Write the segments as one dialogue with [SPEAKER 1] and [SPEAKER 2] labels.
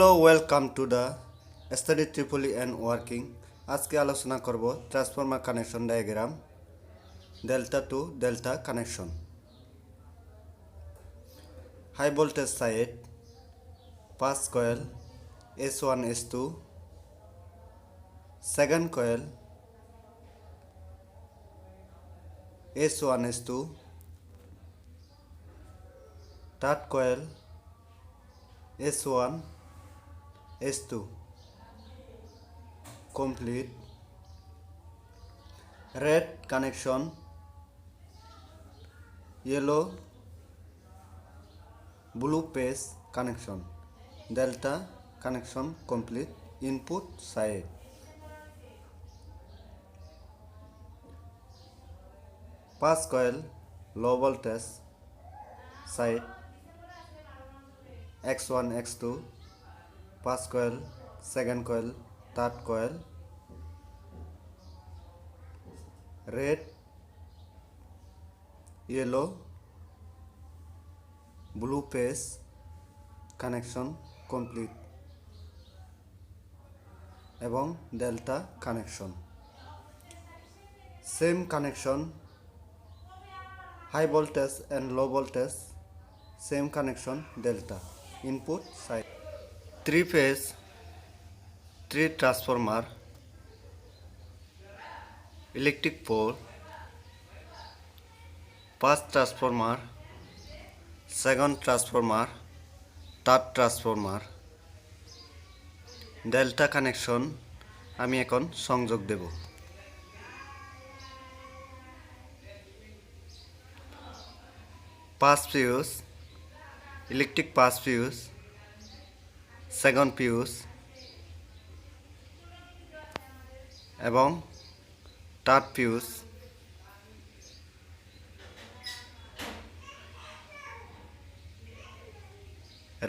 [SPEAKER 1] Hello, welcome to the study triply and working. আজকে আলোচনা করব transformer connection diagram delta to delta connection. High voltage side 5 coil S1 S2, second coil S1 S2, third coil S1 S2. Complete. Red connection, yellow blue phase connection, delta connection complete. Input side. Pass coil low voltage side X1 X2, pass coil second coil third coil. Red yellow blue phase connection complete এবং delta connection. Same connection, high voltage and low voltage, same connection delta. Input side. 3 phase 3 transformer, electric pole, first transformer, second transformer, third transformer. Delta connection আমি এখন সংযোগ দেব। First fuse, electric first fuse, second fuse এবং third fuse.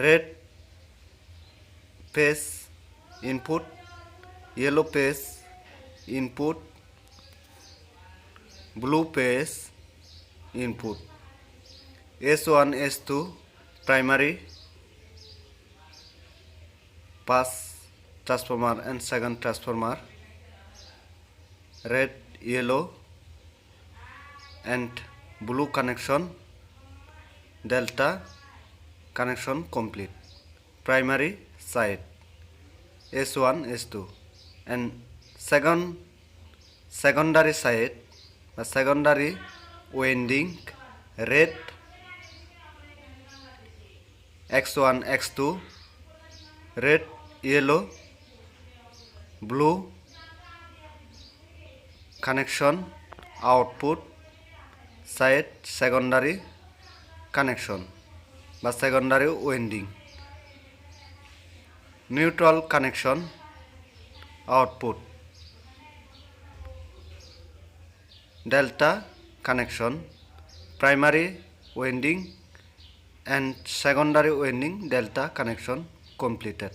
[SPEAKER 1] Red phase input, yellow phase input, blue phase input. S1 S2 primary pass transformer and second transformer. Red yellow and blue connection, delta connection complete. Primary side S1 S2 and secondary side secondary winding. Red X1 X2, red yellow blue connection output side secondary connection বা secondary winding. Neutral connection output. Delta connection, primary winding and secondary winding delta connection completed.